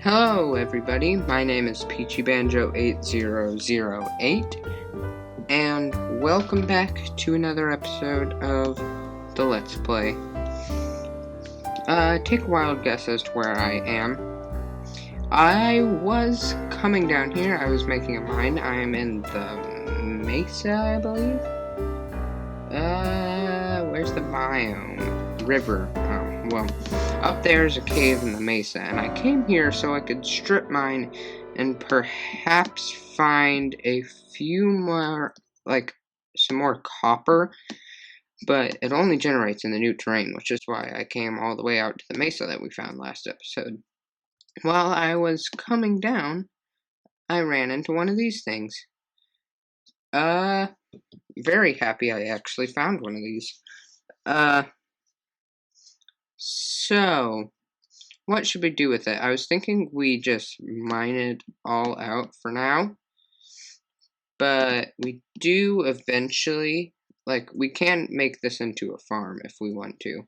Hello everybody, my name is PeachyBanjo8008, and welcome back to another episode of the Let's Play. Take a wild guess as to where I am. I was coming down here, I was making a mine. I am in the mesa, I believe? Where's the biome? River. Oh, well, up there's a cave in the mesa, and I came here so I could strip mine and perhaps find a few more, some more copper, but it only generates in the new terrain, which is why I came all the way out to the mesa that we found last episode. While I was coming down, I ran into one of these things. Very happy I actually found one of these. So, what should we do with it? I was thinking we just mine it all out for now. But we do eventually, we can make this into a farm if we want to.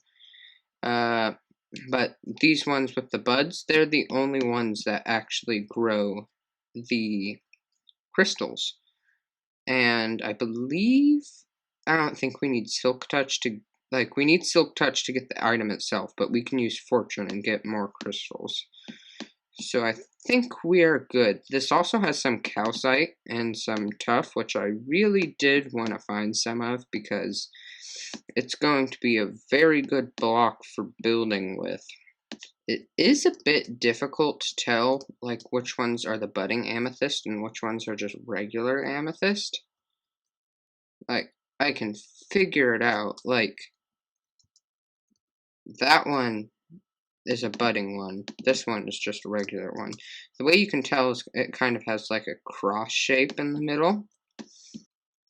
But these ones with the buds, they're the only ones that actually grow the crystals. And I don't think we need silk touch to, we need silk touch to get the item itself, but we can use fortune and get more crystals. So I think we are good. This also has some calcite and some tuff, which I really did want to find some of because it's going to be a very good block for building with. It is a bit difficult to tell, which ones are the budding amethyst and which ones are just regular amethyst. I can figure it out, that one is a budding one. This one is just a regular one. The way you can tell is it kind of has like a cross shape in the middle.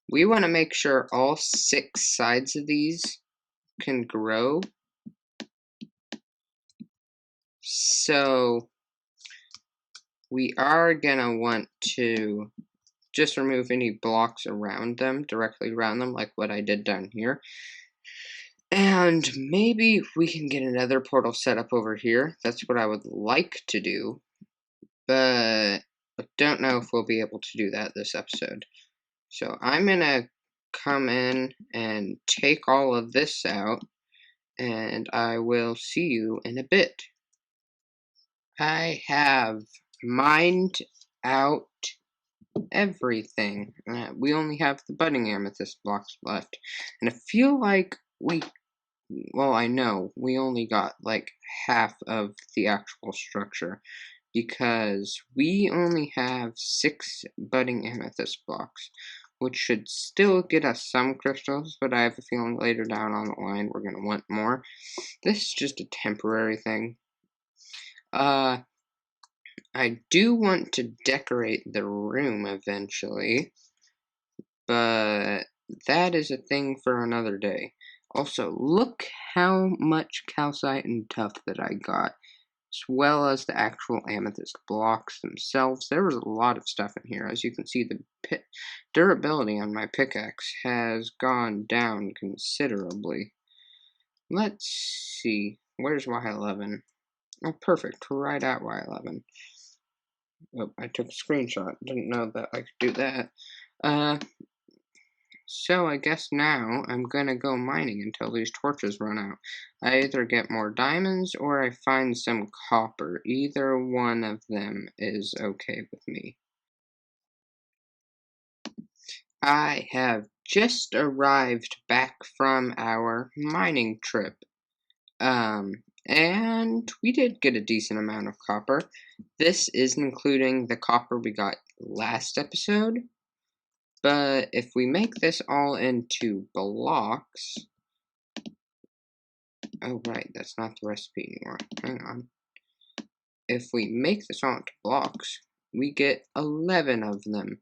We want to make sure all 6 sides of these can grow. So we are gonna want to just remove any blocks around them, directly around them, like what I did down here. And maybe we can get another portal set up over here. That's what I would like to do. But I don't know if we'll be able to do that this episode. So I'm gonna come in and take all of this out, and I will see you in a bit. I have mined out everything. We only have the budding amethyst blocks left. And I feel like I know we only got half of the actual structure because we only have 6 budding amethyst blocks, which should still get us some crystals, but I have a feeling later down on the line we're going to want more. This is just a temporary thing. I do want to decorate the room eventually, but that is a thing for another day. Also, look how much calcite and tuff that I got, as well as the actual amethyst blocks themselves. There was a lot of stuff in here. As you can see, the durability on my pickaxe has gone down considerably. Let's see. Where's Y11? Oh, perfect. Right at Y11. Oh, I took a screenshot. Didn't know that I could do that. So I guess now I'm gonna go mining until these torches run out. I either get more diamonds or I find some copper. Either one of them is okay with me. I have just arrived back from our mining trip. And we did get a decent amount of copper. This is including the copper we got last episode. But if we make this all into blocks... Oh, right, that's not the recipe anymore. Hang on. If we make this all into blocks, we get 11 of them.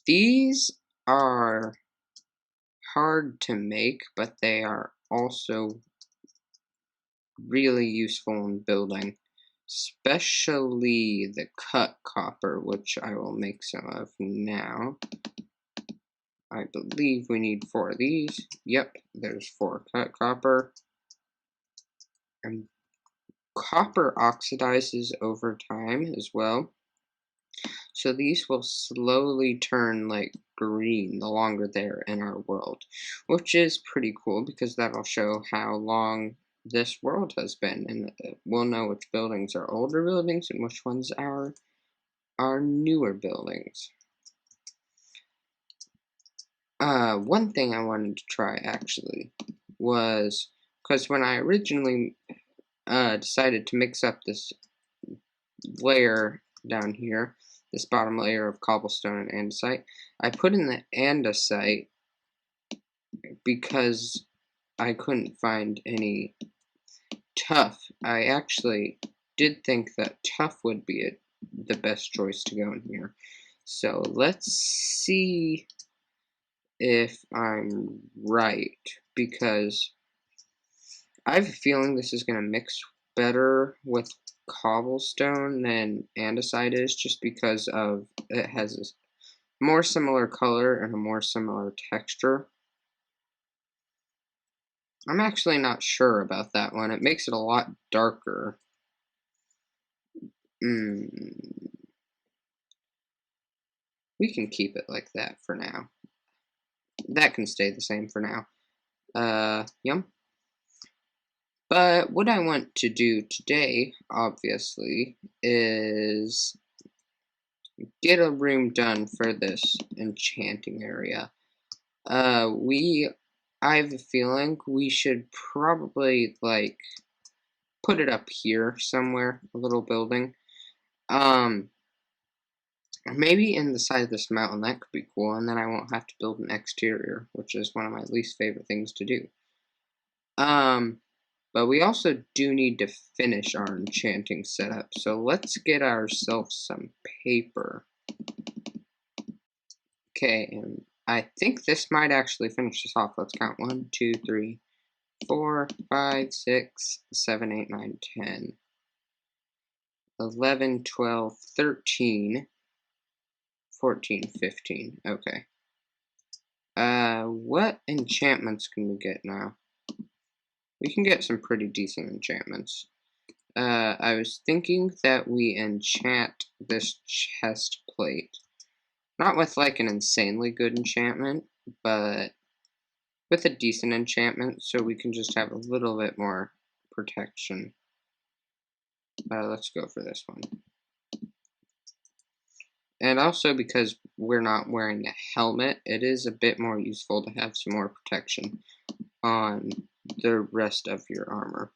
These are hard to make, but they are also really useful in building. Especially the cut copper, which I will make some of now. I believe we need 4 of these. Yep, there's 4 cut copper. I'm copper oxidizes over time as well. So these will slowly turn like green the longer they're in our world, which is pretty cool because that'll show how long this world has been, and we'll know which buildings are older buildings and which ones are newer buildings. One thing I wanted to try actually was, because when I originally decided to mix up this layer down here, this bottom layer of cobblestone and andesite, I put in the andesite because I couldn't find any tuff. I actually did think that tuff would be the best choice to go in here. So let's see if I'm right, because I have a feeling this is going to mix better with cobblestone than andesite is, just because of it has a more similar color and a more similar texture. I'm actually not sure about that one. It makes it a lot darker. We can keep it like that for now. That can stay the same for now. Yum. But what I want to do today, obviously, is get a room done for this enchanting area. I have a feeling we should probably, like, put it up here somewhere, a little building. Maybe in the side of this mountain, that could be cool, and then I won't have to build an exterior, which is one of my least favorite things to do. But we also do need to finish our enchanting setup, so let's get ourselves some paper. Okay, and I think this might actually finish this off. Let's count 1, 2, 3, 4, 5, 6, 7, 8, 9, 10, 11, 12, 13, 14, 15. Okay. What enchantments can we get now? We can get some pretty decent enchantments. I was thinking that we enchant this chest plate. Not with like an insanely good enchantment, but with a decent enchantment, so we can just have a little bit more protection. Let's go for this one. And also, because we're not wearing a helmet, it is a bit more useful to have some more protection on the rest of your armor.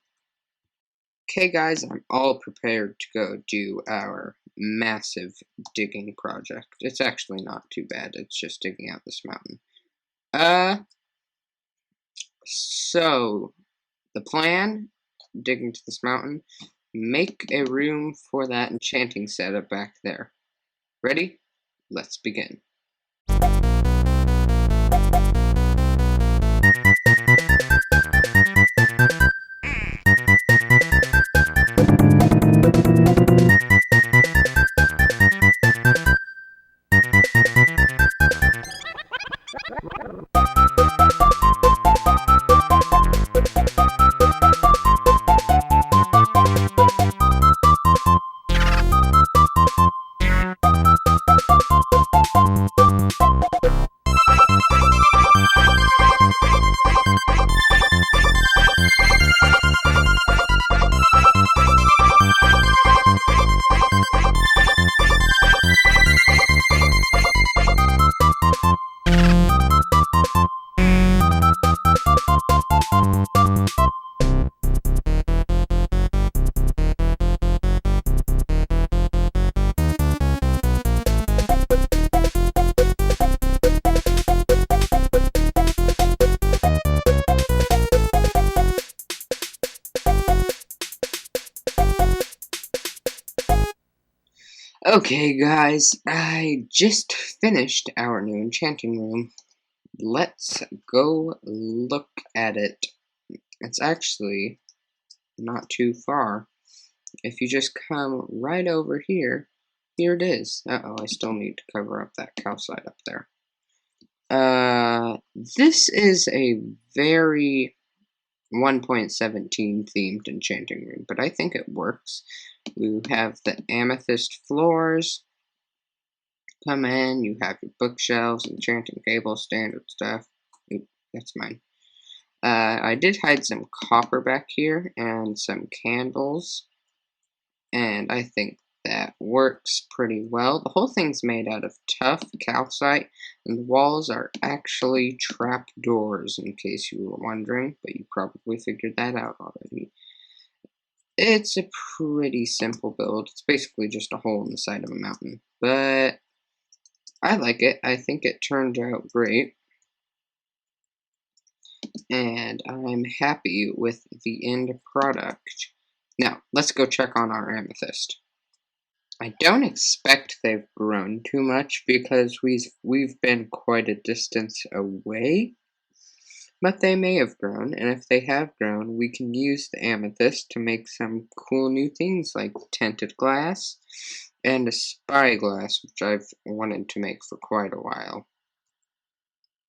Okay guys, I'm all prepared to go do our massive digging project. It's actually not too bad, it's just digging out this mountain. So, the plan, digging to this mountain, make a room for that enchanting setup back there. Ready? Let's begin. Okay guys, I just finished our new enchanting room. Let's go look at it. It's actually not too far. If you just come right over here, here it is. Uh-oh, I still need to cover up that calcite up there. This is a very 1.17 themed enchanting room, but I think it works. We have the amethyst floors. Come in, you have your bookshelves, enchanting table, standard stuff. Oop, that's mine. I did hide some copper back here and some candles, and I think that works pretty well. The whole thing's made out of tuff, calcite, and the walls are actually trapdoors, in case you were wondering, but you probably figured that out already. It's a pretty simple build. It's basically just a hole in the side of a mountain, but I like it. I think it turned out great, and I'm happy with the end product. Now, let's go check on our amethyst. I don't expect they've grown too much because we've been quite a distance away, but they may have grown, and if they have grown, we can use the amethyst to make some cool new things like tinted glass and a spyglass, which I've wanted to make for quite a while.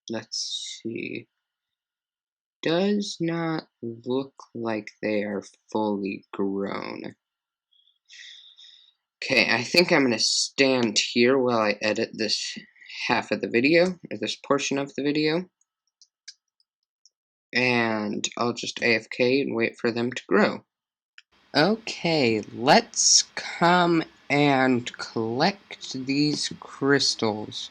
Let's see. Does not look like they are fully grown. Okay, I think I'm going to stand here while I edit this half of the video, or this portion of the video. And I'll just AFK and wait for them to grow. Okay, let's come and collect these crystals.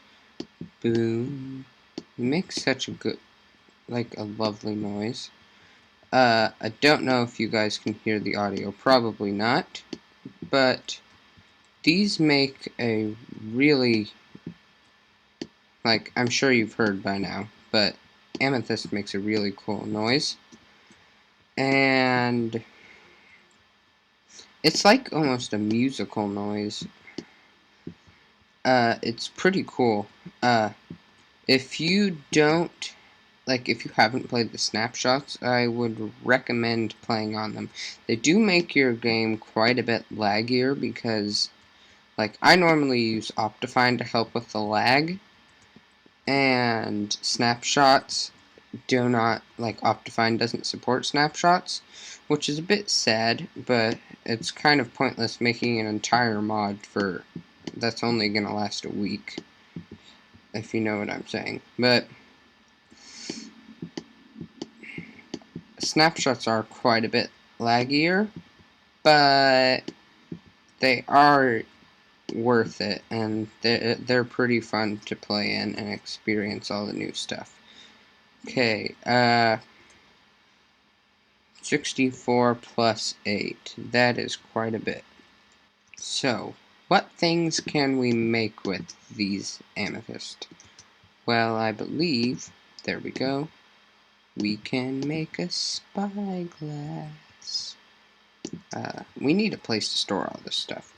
Boom. It makes such a good, like a lovely noise. I don't know if you guys can hear the audio, probably not, but these make a really, like, I'm sure you've heard by now, but amethyst makes a really cool noise, and it's like almost a musical noise. It's pretty cool. If you don't, like, if you haven't played the snapshots, I would recommend playing on them. They do make your game quite a bit laggier because, like, I normally use Optifine to help with the lag, and snapshots do not, like, Optifine doesn't support snapshots, which is a bit sad, but it's kind of pointless making an entire mod for that's only gonna last a week, if you know what I'm saying. But snapshots are quite a bit laggier, but they are worth it, and they're pretty fun to play in and experience all the new stuff. Okay, 64 plus 8. That is quite a bit. So, what things can we make with these amethyst? Well, I believe, there we go, we can make a spyglass. We need a place to store all this stuff.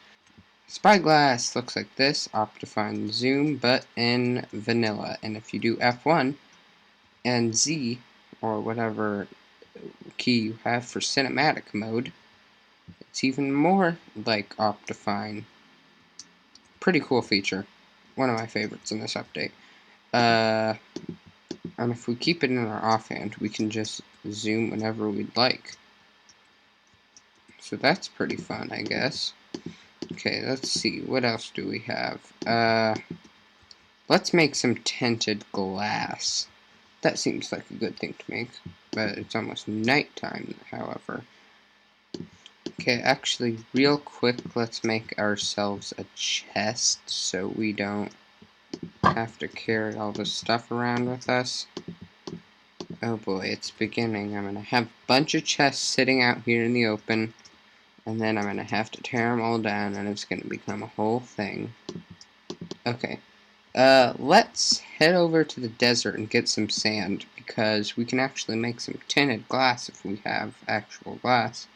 Spyglass looks like this, Optifine zoom, but in vanilla. And if you do F1 and Z, or whatever key you have for cinematic mode, it's even more like Optifine. Pretty cool feature. One of my favorites in this update. And if we keep it in our offhand, we can just zoom whenever we'd like. So that's pretty fun, I guess. Okay, let's see. What else do we have? Let's make some tinted glass. That seems like a good thing to make, but it's almost nighttime, however. Okay, actually, real quick, let's make ourselves a chest so we don't have to carry all this stuff around with us. Oh boy, it's beginning. I'm going to have a bunch of chests sitting out here in the open, and then I'm going to have to tear them all down, and it's going to become a whole thing. Okay. Let's head over to the desert and get some sand, because we can actually make some tinted glass if we have actual glass.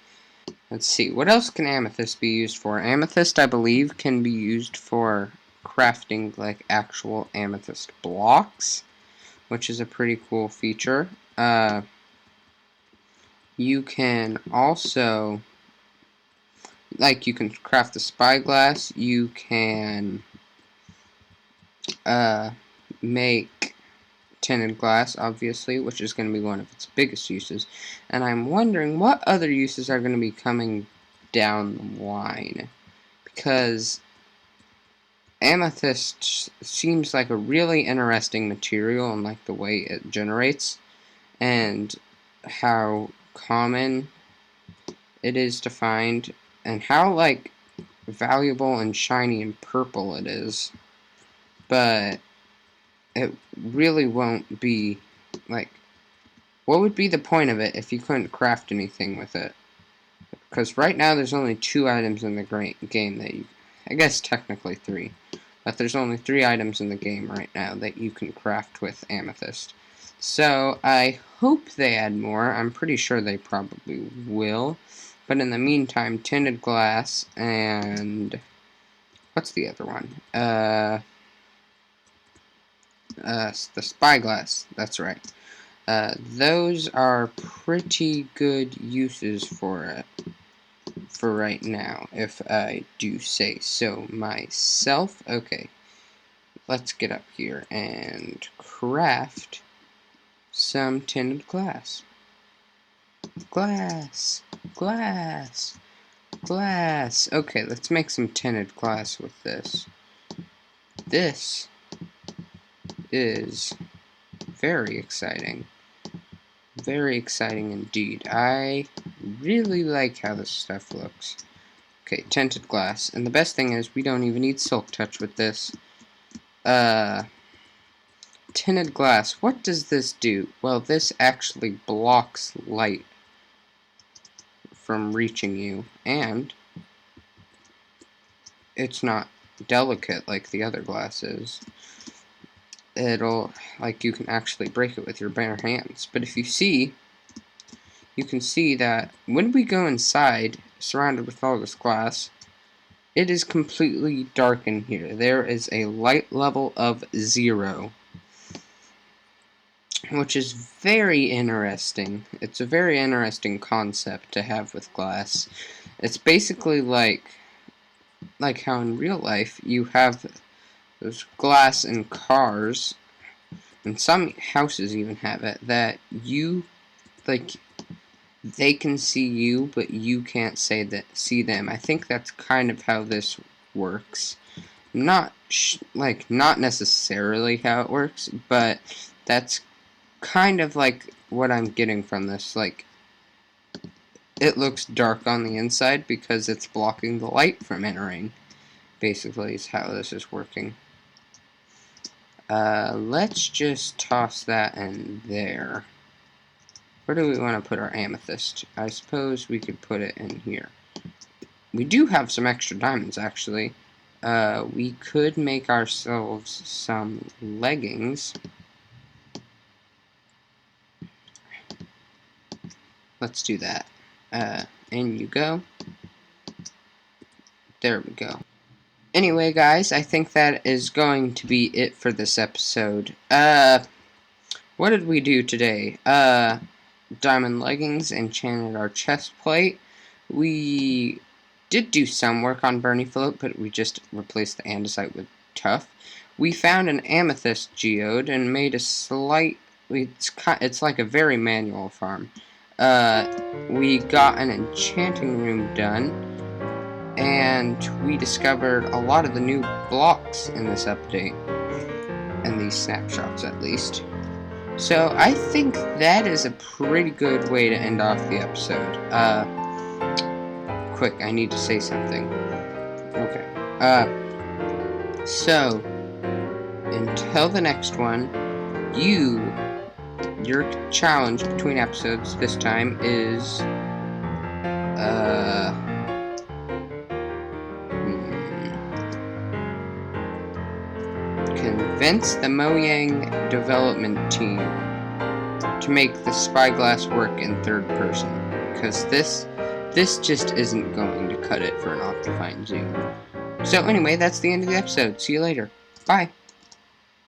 Let's see, what else can amethyst be used for? Amethyst, I believe, can be used for crafting, like, actual amethyst blocks, which is a pretty cool feature. You can also, like, you can craft the spyglass, you can, make tinted glass, obviously, which is going to be one of its biggest uses. And I'm wondering what other uses are going to be coming down the line. Because amethyst seems like a really interesting material and like the way it generates. And how common it is to find. And how, like, valuable and shiny and purple it is. But it really won't be, like, what would be the point of it if you couldn't craft anything with it? Because right now there's only 2 items in the game that you, I guess technically 3, but there's only 3 items in the game right now that you can craft with amethyst. So I hope they add more. I'm pretty sure they probably will. But in the meantime, tinted glass and what's the other one? The spyglass, that's right. Those are pretty good uses for it for right now, if I do say so myself. Okay, let's get up here and craft some tinted glass. Glass, glass, glass. Okay, let's make some tinted glass with this. This is very exciting. Very exciting indeed. I really like how this stuff looks. Okay, tinted glass. And the best thing is we don't even need silk touch with this. Tinted glass. What does this do? Well, this actually blocks light from reaching you. And it's not delicate like the other glass is. It'll, like, you can actually break it with your bare hands. But if you see, you can see that when we go inside, surrounded with all this glass, it is completely dark in here. There is a light level of 0, which is very interesting. It's a very interesting concept to have with glass. It's basically like how in real life you have those glass in cars, and some houses even have it, that you, like, they can see you, but you can't see them. I think that's kind of how this works. Not necessarily how it works, but that's kind of like what I'm getting from this. Like, it looks dark on the inside because it's blocking the light from entering. Basically, is how this is working. Let's just toss that in there. Where do we want to put our amethyst? I suppose we could put it in here. We do have some extra diamonds, actually. We could make ourselves some leggings. Let's do that. In you go. There we go. Anyway, guys, I think that is going to be it for this episode. What did we do today? Diamond leggings, enchanted our chest plate. We did do some work on Bernie Float, but we just replaced the andesite with tuff. We found an amethyst geode and made a slight... It's like a very manual farm. We got an enchanting room done, and we discovered a lot of the new blocks in this update, in these snapshots at least. So I think that is a pretty good way to end off the episode. Quick, I need to say something. Okay. So until the next one, your challenge between episodes this time is convince the Mojang development team to make the spyglass work in 3rd person, because this just isn't going to cut it for an Optifine zoom. So anyway, that's the end of the episode. See you later. Bye.